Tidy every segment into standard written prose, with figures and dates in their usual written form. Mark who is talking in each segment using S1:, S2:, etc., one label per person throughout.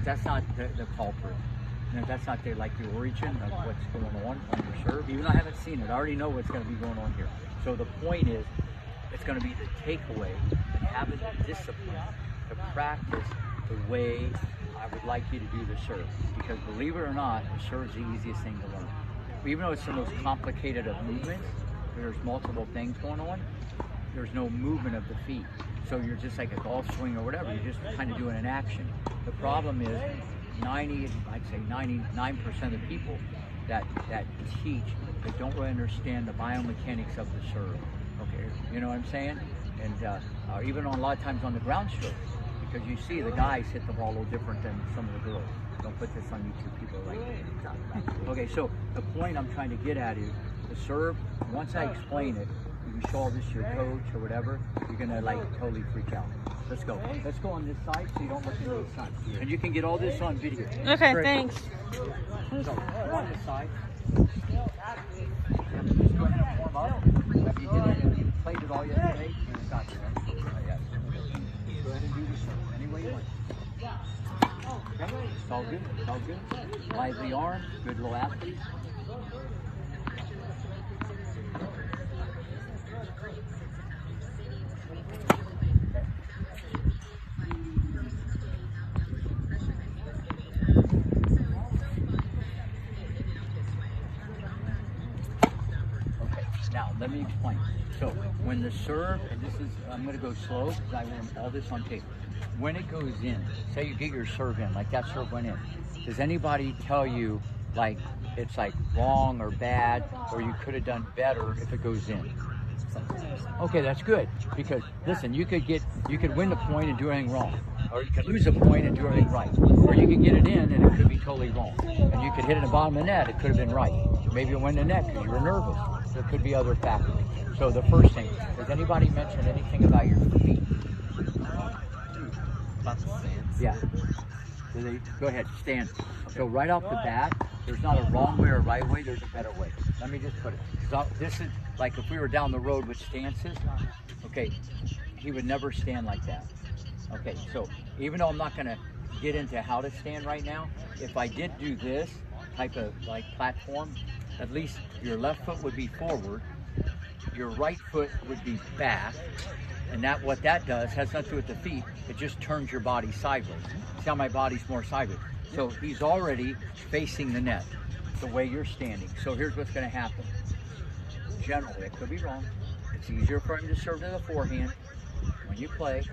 S1: that's not the culprit. You know, that's not like the origin of what's going on your serve. Even though I haven't seen it, I already know what's going to be going on here. So the point is, it's going to be the takeaway and having the discipline to practice the way I would like you to do the serve. Because believe it or not, the serve is the easiest thing to learn. Even though it's the most complicated of movements, there's multiple things going on, there's no movement of the feet. So you're just like a golf swing or whatever, you're just kind of doing an action. The problem is 99% of the people that teach, that don't really understand the biomechanics of the serve. Okay, you know what I'm saying? And even on a lot of times on the ground stroke, because you see the guys hit the ball a little different than some of the girls. Don't put this on YouTube, people are like, okay, so the point I'm trying to get at is the serve, once I explain it, you can show all this to your coach or whatever, you're gonna like totally freak out. Let's go. Let's go on this side so you don't look into the sun. And you can get all this on video.
S2: Okay, thanks.
S1: So, go on this side. Just go ahead and warm up. Have you did it and you played it all yesterday? You got it, right? Yes. Go ahead and do this any way you want. Okay, it's all good, it's all good. Lively arm, good little athlete. Now, let me explain. So, when the serve, and this is, I'm going to go slow because I want all this on tape. When it goes in, say you get your serve in, like that serve went in, does anybody tell you, like, it's like wrong or bad, or you could have done better if it goes in? Okay, that's good, because listen, you could win the point and do anything wrong, or you could lose a point and do everything right, or you could get it in and it could be totally wrong, and you could hit it in the bottom of the net, it could have been right. Maybe it went in the net because you were nervous. There could be other factors. So the first thing, does anybody mention anything about your feet?
S3: About the stance.
S1: Yeah. Go ahead, stand. So right off the bat, there's not a wrong way or right way, there's a better way. Let me just put it. So this is like if we were down the road with stances, okay, he would never stand like that. Okay, so even though I'm not gonna get into how to stand right now, if I did do this type of like platform, at least your left foot would be forward, your right foot would be back, and what that does has nothing to do with the feet, it just turns your body sideways. See how my body's more sideways? So he's already facing the net, the way you're standing. So here's what's gonna happen. Generally, it could be wrong, it's easier for him to serve to the forehand. When you play,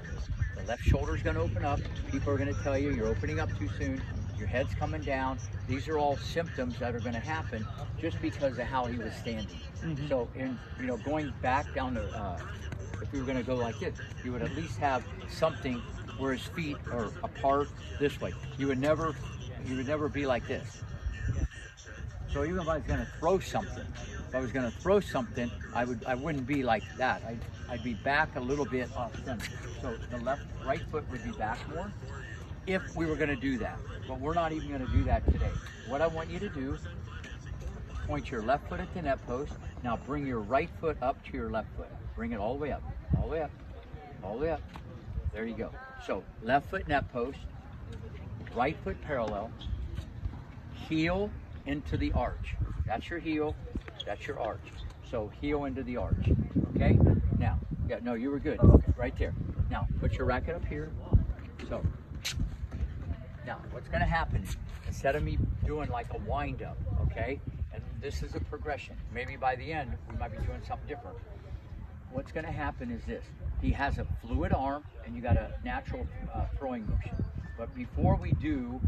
S1: the left shoulder's gonna open up, people are gonna tell you you're opening up too soon, your head's coming down. These are all symptoms that are going to happen just because of how he was standing. Mm-hmm. So, going back down to, if we were going to go like this, you would at least have something where his feet are apart this way. You would never be like this. So even if I was going to throw something, I wouldn't be like that. I'd be back a little bit off center. So the right foot would be back more. If we were going to do that, but we're not even going to do that today. What I want you to do, point your left foot at the net post. Now bring your right foot up to your left foot. Bring it all the way up, all the way up, all the way up. There you go. So left foot net post, right foot parallel, heel into the arch. That's your heel, that's your arch. So heel into the arch, okay? Now, yeah, no, you were good, right there. Now, put your racket up here. So, now, what's going to happen, instead of me doing like a wind-up, okay, and this is a progression, maybe by the end, we might be doing something different. What's going to happen is this. He has a fluid arm, and you got a natural throwing motion. But before we do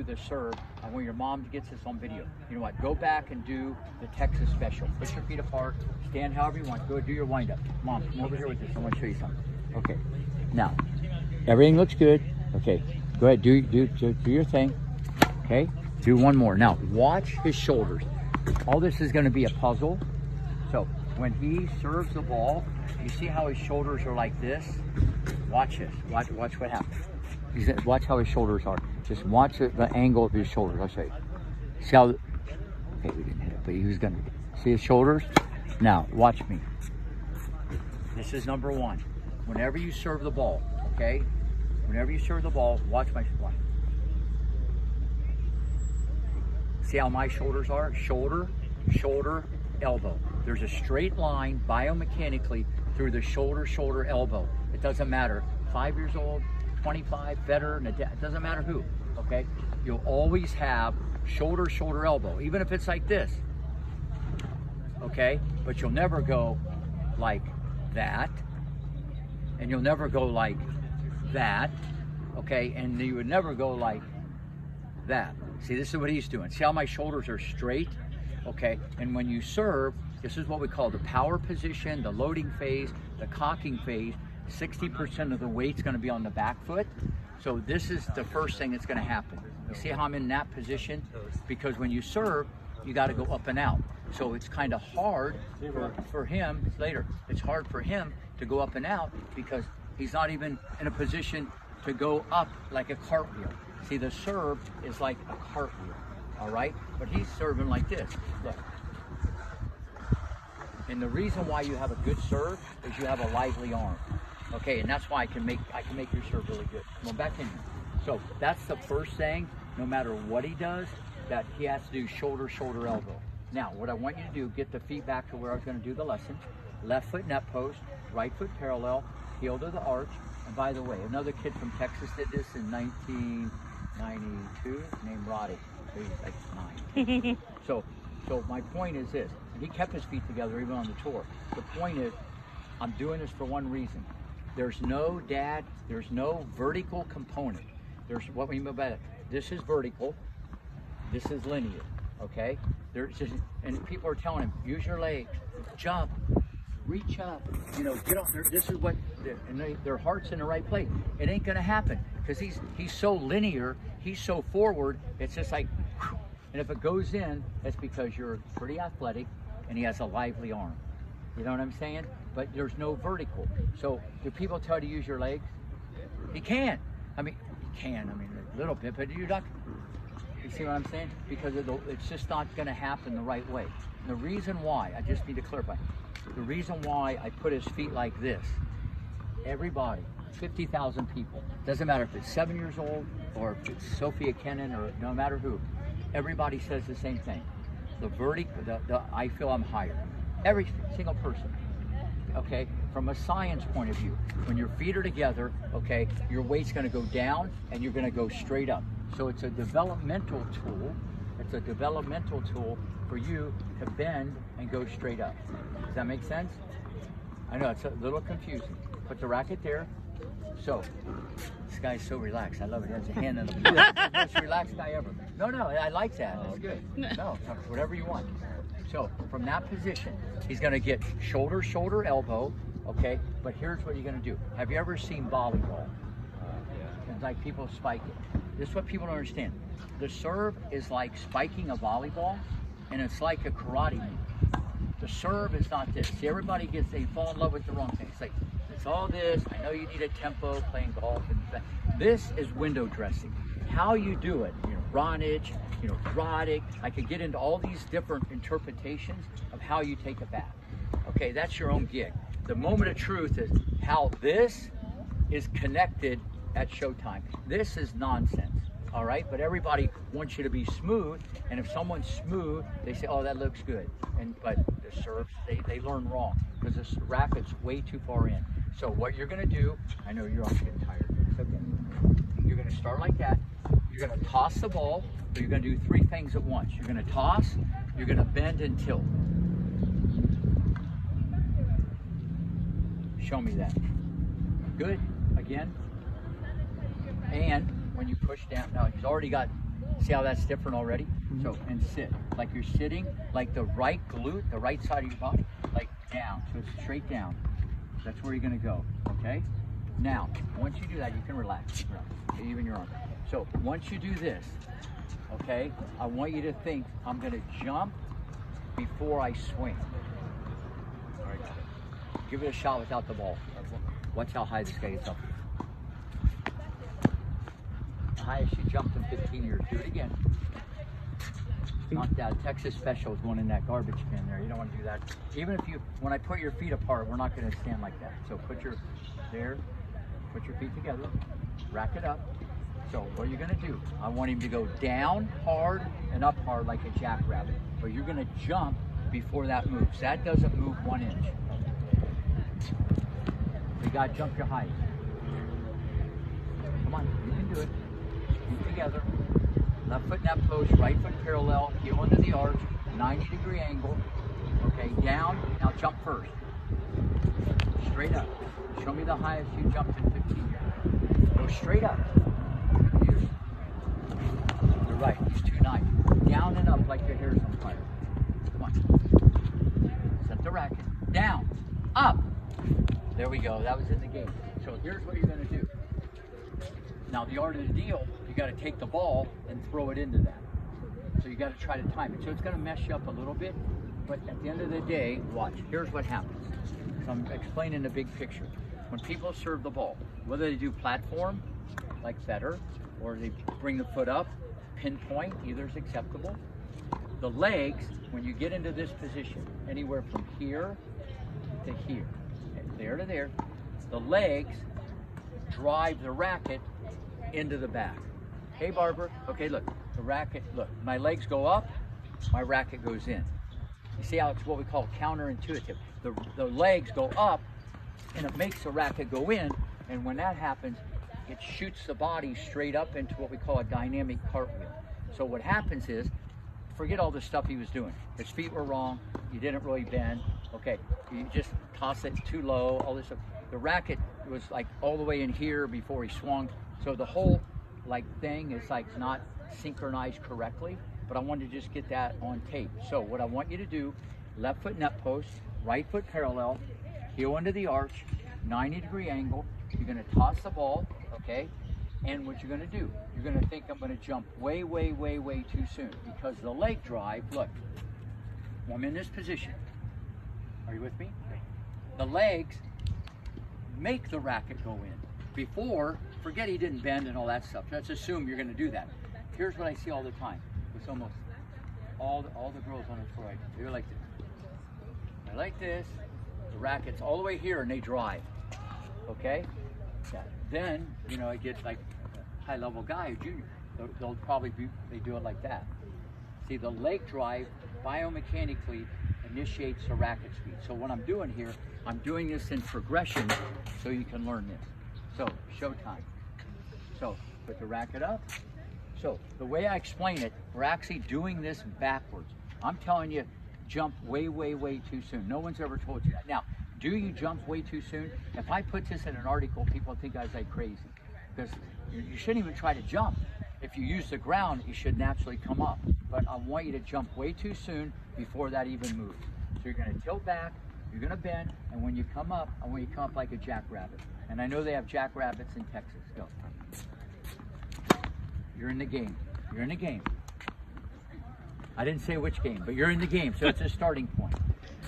S1: the serve, I want your mom to get this on video. You know what, go back and do the Texas special. Put your feet apart, stand however you want, go do your wind-up. Mom, come over here with this, I want to show you something. Okay, now, everything looks good. Okay, go ahead, do your thing. Okay, do one more. Now, watch his shoulders. All this is going to be a puzzle. So, when he serves the ball, you see how his shoulders are like this? Watch this. Watch what happens. Watch how his shoulders are. Just watch the angle of his shoulders. I'll show you. See how... Okay, we didn't hit it, but he was going to... See his shoulders? Now, watch me. This is number one. Whenever you serve the ball, okay? Whenever you serve the ball, watch my... See how my shoulders are? Shoulder, shoulder, elbow. There's a straight line biomechanically through the shoulder, shoulder, elbow. It doesn't matter. 5 years old, 25, veteran, it doesn't matter who, okay? You'll always have shoulder, shoulder, elbow, even if it's like this, okay? But you'll never go like that, and you'll never go like that, okay? And you would never go like that. See, this is what he's doing. See how my shoulders are straight, okay? And when you serve, this is what we call the power position, the loading phase, the cocking phase. 60% of the weight's going to be on the back foot. So this is the first thing that's going to happen. You see how I'm in that position? Because when you serve, you got to go up and out. So it's kind of hard for him later. It's hard for him to go up and out because he's not even in a position to go up like a cartwheel. See, the serve is like a cartwheel, all right? But he's serving like this. Look. And the reason why you have a good serve is you have a lively arm. Okay, and that's why I can make your serve really good. Come on, back in here. So that's the first thing, no matter what he does, that he has to do shoulder, shoulder, elbow. Now, what I want you to do, get the feet back to where I was going to do the lesson. Left foot net post, right foot parallel, heel to the arch. And by the way, another kid from Texas did this in 1992, named Roddy. So he's like 9. So my point is this, and he kept his feet together even on the tour. The point is, I'm doing this for one reason. There's no vertical component. There's what we mean by that. This is vertical, this is linear, okay? And people are telling him, use your legs, jump, reach up, you know, get off there. This is what, and their heart's in the right place. It ain't gonna happen because he's so linear, he's so forward, it's just like, whew. And if it goes in, it's because you're pretty athletic and he has a lively arm. You know what I'm saying? But there's no vertical. So do people tell you to use your legs? He can. I mean, he can. I mean, a little bit, but you're not. You see what I'm saying? Because it's just not going to happen the right way. And the reason why, I just need to clarify, the reason why I put his feet like this, everybody, 50,000 people, doesn't matter if it's 7 years old or if it's Sophia Kennan or no matter who, everybody says the same thing. The vertical, I feel I'm higher. Every single person, okay? From a science point of view, when your feet are together, okay, your weight's gonna go down and you're gonna go straight up. So it's a developmental tool. It's a developmental tool for you to bend and go straight up. Does that make sense? I know it's a little confusing. Put the racket there. So, this guy's so relaxed. I love it. He has a hand in the He's the most relaxed guy ever. No, I like that. That's good. No, whatever you want. So from that position, he's going to get shoulder, shoulder, elbow, okay? But here's what you're going to do. Have you ever seen volleyball? It's like people spike it. This is what people don't understand. The serve is like spiking a volleyball, and it's like a karate move. The serve is not this. See, everybody they fall in love with the wrong thing. It's like, it's all this. I know you need a tempo playing golf. And this is window dressing. How you do it, you know, Ronage, you know, Roddick. I could get into all these different interpretations of how you take a bat. Okay, that's your own gig. The moment of truth is how this is connected at showtime. This is nonsense, all right? But everybody wants you to be smooth, and if someone's smooth, they say, oh, that looks good. But the serves, they learn wrong because this racket's way too far in. So what you're gonna do, I know you're all getting tired. It's okay. You're gonna start like that. You're gonna toss the ball, but you're gonna do 3 things at once. You're gonna toss, you're gonna bend and tilt. Show me that. Good, again. And when you push down, now he's already got, see how that's different already? So, and sit, like you're sitting, like the right glute, the right side of your body, like down, so it's straight down. That's where you're gonna go, okay? Now, once you do that, you can relax, even your arm. So once you do this, okay, I want you to think, I'm gonna jump before I swing. All right, give it a shot without the ball. Watch how high this guy gets up. The highest she jumped in 15 years. Do it again. Not that Texas special is going in that garbage bin there. You don't want to do that. Even if when I put your feet apart, we're not going to stand like that. So put your feet together, rack it up, So what are you gonna do? I want him to go down hard and up hard like a jackrabbit. But you're gonna jump before that moves. That doesn't move 1 inch. You gotta jump your height. Come on, you can do it. Feet together. Left foot in that post, right foot parallel, heel into the arch, 90-degree angle. Okay, down. Now jump first. Straight up. Show me the highest you jumped in 15 years. Go straight up. You're right, he's 290. Down and up like your hair's on fire. Come on. Set the racket. Down. Up. There we go. That was in the game. So here's what you're going to do. Now the art of the deal, you got to take the ball and throw it into that. So you got to try to time it. So it's going to mess you up a little bit, but at the end of the day, watch. Here's what happens. So I'm explaining the big picture. When people serve the ball, whether they do platform, like better, or they bring the foot up, pinpoint, either is acceptable. The legs, when you get into this position, anywhere from here to here, there to there, the legs drive the racket into the back. Hey, Barbara. Okay, look, the racket, look, my legs go up, my racket goes in. You see how it's what we call counterintuitive. The legs go up, and it makes the racket go in, and when that happens, it shoots the body straight up into what we call a dynamic cartwheel. So what happens is, forget all the stuff he was doing. His feet were wrong, you didn't really bend, okay, you just toss it too low, all this stuff. The racket was like all the way in here before he swung, so the whole like thing is like not synchronized correctly, but I wanted to just get that on tape. So what I want you to do, left foot net post, right foot parallel, heel into the arch, 90-degree angle. You're gonna toss the ball, okay? And what you're gonna do, you're gonna think I'm gonna jump way, way, way, way too soon because the leg drive, look, I'm in this position. Are you with me? The legs make the racket go in. Before, forget he didn't bend and all that stuff. Let's assume you're gonna do that. Here's what I see all the time. It's almost all the girls on the floor. They're like this. They're like this. The racket's all the way here and they drive. Okay? Yeah. Then, you know, I get like a high-level guy, a junior. They'll probably they do it like that. See, the leg drive biomechanically initiates the racket speed. So what I'm doing here, I'm doing this in progression so you can learn this. So, showtime. So, put the racket up. So, the way I explain it, we're actually doing this backwards. I'm telling you, jump way, way, way too soon. No one's ever told you that. Now, do you jump way too soon? If I put this in an article, people think I was like crazy. Because you shouldn't even try to jump. If you use the ground, you should naturally come up. But I want you to jump way too soon before that even moves. So you're gonna tilt back, you're gonna bend, and when you come up, I want you to come up like a jackrabbit. And I know they have jackrabbits in Texas. Go. You're in the game. You're in the game. I didn't say which game, but you're in the game, so it's a starting point.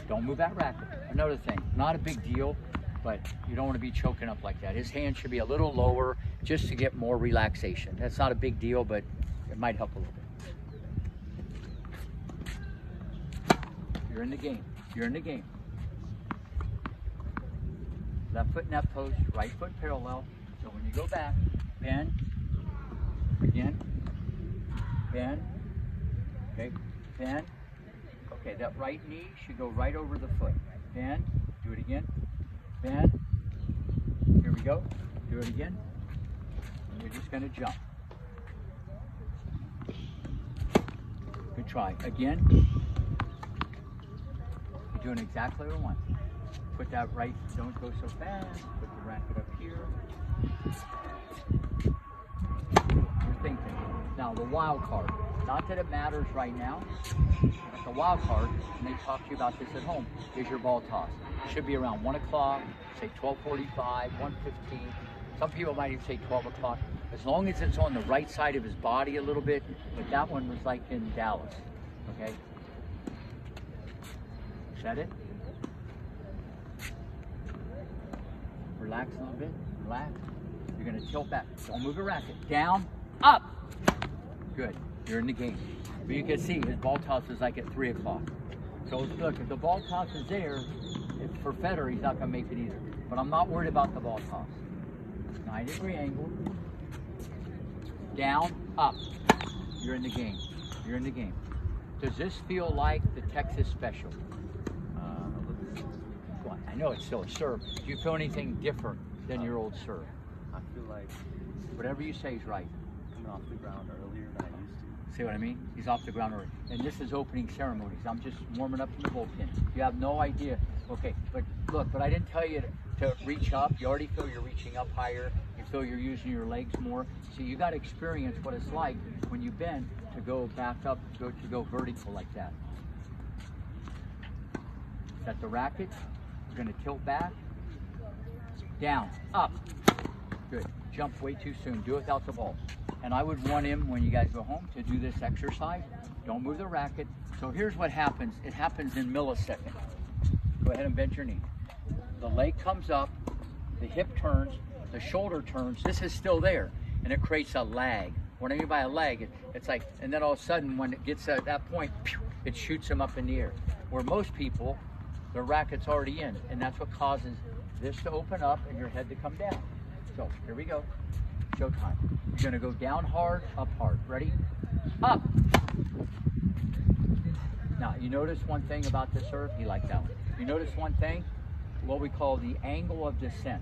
S1: Don't move that racket. Another thing, not a big deal, but you don't want to be choking up like that. His hand should be a little lower just to get more relaxation. That's not a big deal, but it might help a little bit. You're in the game. You're in the game. Left foot net post, right foot parallel. So when you go back, bend, again, bend, okay, bend. Okay, that right knee should go right over the foot. Bend, do it again, bend. Here we go, do it again. And you're just gonna jump. Good try. Again. You're doing exactly what I want. Put that right, don't go so fast. Put the racket up here. You're thinking. Now the wild card. Not that it matters right now. But the wild card, and they talk to you about this at home, is your ball toss. It should be around 1 o'clock, say 12:45, 1:15. Some people might even say 12 o'clock. As long as it's on the right side of his body a little bit, but that one was like in Dallas, okay? Set it. Relax a little bit, relax. You're gonna tilt back. Don't move the racket. Down, up. Good, you're in the game. But you can see his ball toss is like at 3 o'clock. So look, if the ball toss is there, for Federer, he's not gonna make it either. But I'm not worried about the ball toss. 90-degree angle. Down, up. You're in the game. You're in the game. Does this feel like the Texas special? Well, I know it's still a serve. Do you feel anything different than your old serve?
S2: I feel like
S1: whatever you say is right.
S2: coming off the ground earlier than I used to.
S1: See what I mean? He's off the ground early. And this is opening ceremonies. I'm just warming up in the bullpen. You have no idea. Okay, but look, but I didn't tell you to reach up. You already feel you're reaching up higher. You feel you're using your legs more. So you got to experience what it's like when you bend to go back up, to go vertical like that. Set the racket. You're going to tilt back. Down, up. Good. Jump way too soon. Do it without the ball. And I would want him, when you guys go home, to do this exercise. Don't move the racket. So here's what happens. It happens in milliseconds. Go ahead and bend your knee. The leg comes up, the hip turns, the shoulder turns. This is still there, and it creates a lag. What I mean by a lag, it's like, and then all of a sudden, when it gets at that point, it shoots them up in the air. Where most people, their racket's already in, and that's what causes this to open up and your head to come down. So here we go. Showtime. You're gonna go down hard, up hard. Ready? Up. Now, you notice one thing about the serve? He liked that one. You notice one thing? What we call the angle of descent.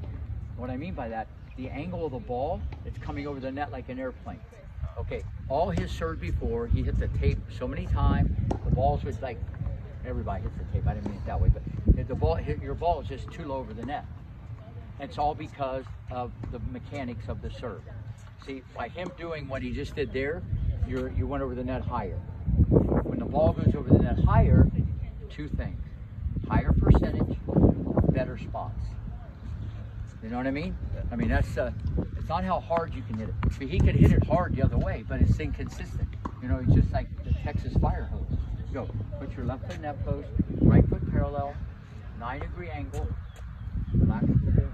S1: What I mean by that, the angle of the ball, it's coming over the net like an airplane. Okay, all his serve before, he hit the tape so many times, the balls was like, everybody hits the tape, I didn't mean it that way, but the ball, your ball is just too low over the net. It's all because of the mechanics of the serve. See, by him doing what he just did there, you went over the net higher. When the ball goes over the net higher, two things. Higher percentage, better spots. You know what I mean? I mean, that's, it's not how hard you can hit it. But he could hit it hard the other way, but it's inconsistent. You know, it's just like the Texas fire hose. Go, put your left foot net post, right foot parallel, 9-degree angle, relax a bit.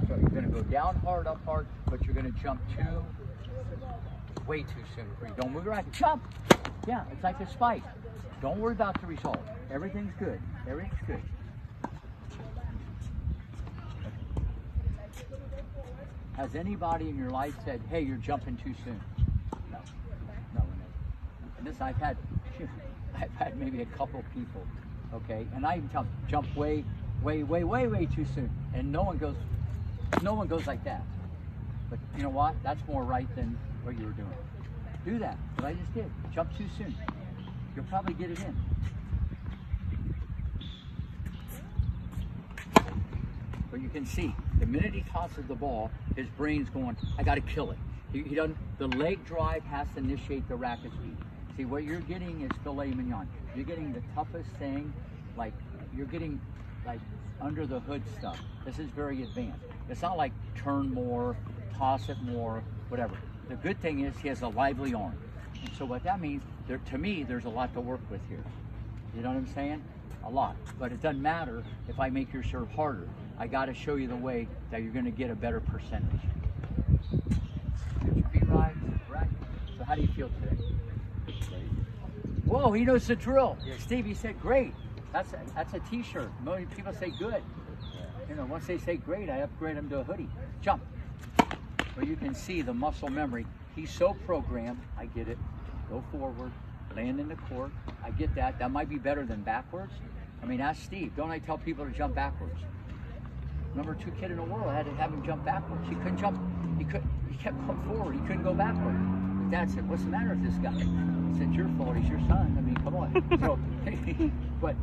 S1: So you're gonna go down hard, up hard, but you're gonna jump way too soon for you. Don't move your racket, jump! Yeah, it's like a spike. Don't worry about the result. Everything's good, everything's good. Has anybody in your life said, hey, you're jumping too soon? No, no. And this I've had maybe a couple people, okay? And I even tell them, jump way too soon. And no one goes like that. But you know what? That's more right than what you were doing. Do that, what I just did. Jump too soon. You'll probably get it in. But you can see, the minute he tosses the ball, his brain's going, I gotta kill it. He doesn't, the leg drive has to initiate the racket speed. See, what you're getting is filet mignon. You're getting the toughest thing, like, you're getting, like, under the hood stuff. This is very advanced. It's not like turn more, toss it more, whatever. The good thing is he has a lively arm. And so what that means, to me, there's a lot to work with here. You know what I'm saying? A lot. But it doesn't matter if I make your serve harder. I got to show you the way that you're going to get a better percentage. Get your feet right. So how do you feel today? Whoa, he knows the drill. Steve, he said great. That's a t-shirt. Most people say good. You know, once they say great, I upgrade them to a hoodie. Jump. But you can see the muscle memory. He's so programmed. I get it. Go forward. Land in the court. I get that. That might be better than backwards. I mean, ask Steve. Don't I tell people to jump backwards? Number 2 kid in the world, I had to have him jump backwards. He couldn't jump. He kept going forward. He couldn't go backward. His dad said, "What's the matter with this guy?" I said, "It's your fault. He's your son. I mean, come on." So, but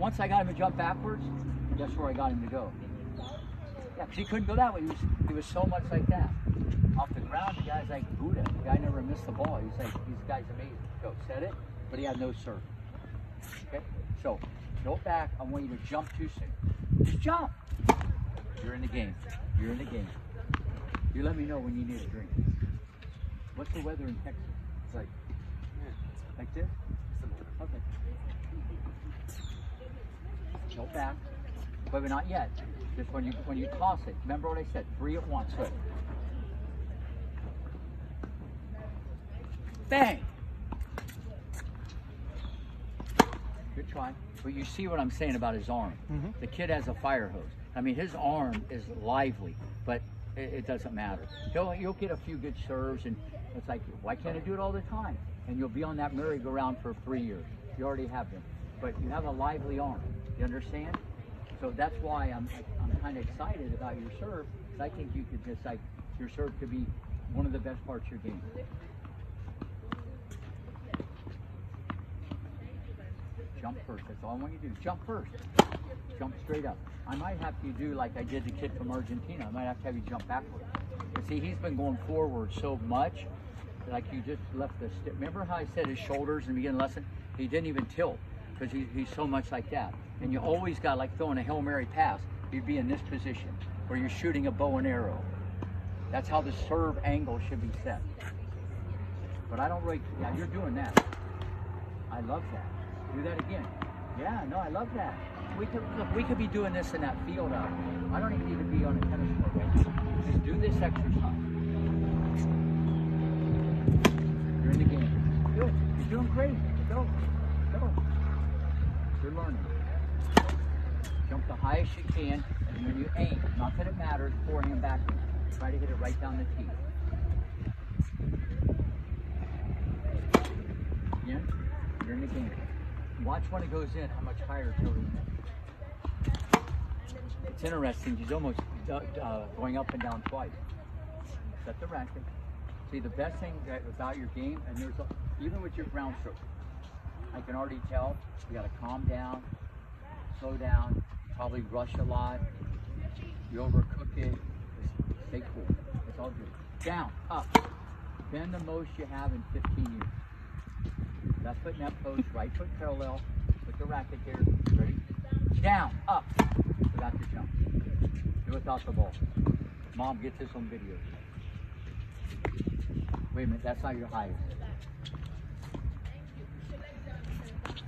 S1: once I got him to jump backwards, that's where I got him to go. Yeah, because he couldn't go that way. He was so much like that. Off the ground, the guy's like Buddha. The guy never missed the ball. He's like, this guy's amazing. Go, set it, but he had no serve. Okay? So, go back. I want you to jump too soon. Just jump. You're in the game. You're in the game. You let me know when you need a drink. What's the weather in Texas? It's like this? Okay. Go back. But not yet. Just when you toss it. Remember what I said? 3 at once. Good. Bang! Good try. But you see what I'm saying about his arm. Mm-hmm. The kid has a fire hose. I mean, his arm is lively, but it doesn't matter. You'll get a few good serves, and it's like, why can't I do it all the time? And you'll be on that merry-go-round for 3 years. You already have been, but you have a lively arm. You understand? So that's why I'm kind of excited about your serve. I think you could just like your serve could be one of the best parts of your game. Jump first. That's all I want you to do. Jump first. Jump straight up. I might have to do like I did the kid from Argentina. I might have to have you jump backwards. But see, he's been going forward so much, like you just left the stick. Remember how I said his shoulders in the beginning lesson? He didn't even tilt because he's so much like that. And you always got like throwing a Hail Mary pass. You'd be in this position where you're shooting a bow and arrow. That's how the serve angle should be set. But I don't really, yeah, you're doing that. I love that. Do that again. Yeah, no, I love that. We could be doing this in that field out here. I don't even need to be on a tennis court right now. Just do this exercise. You're in the game. Good. You're doing great. Go. Go. You're learning. Jump the highest you can, and when you aim, not that it matters, forehand, backhand. Try to hit it right down the tee. Again, you're in the game. Watch when it goes in, how much higher it's over the net. It's interesting, he's almost going up and down twice. Set the racket. See, the best thing about your game, and there's even with your ground stroke, I can already tell you got to calm down, slow down, probably rush a lot. You overcook it. Just stay cool. It's all good. Down, up. Bend the most you have in 15 years. Left foot net post, right foot parallel. Put the racket there. Ready? Down, up. Without the jump. Do it without the ball. Mom gets this on video. Wait a minute, that's not your highest.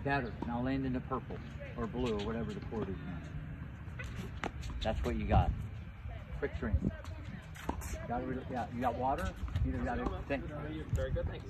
S1: Better. Now land in the purple or blue or whatever the court is now. That's what you got. Quick drink. Yeah, you got water? You got it.
S2: Very good, thanks.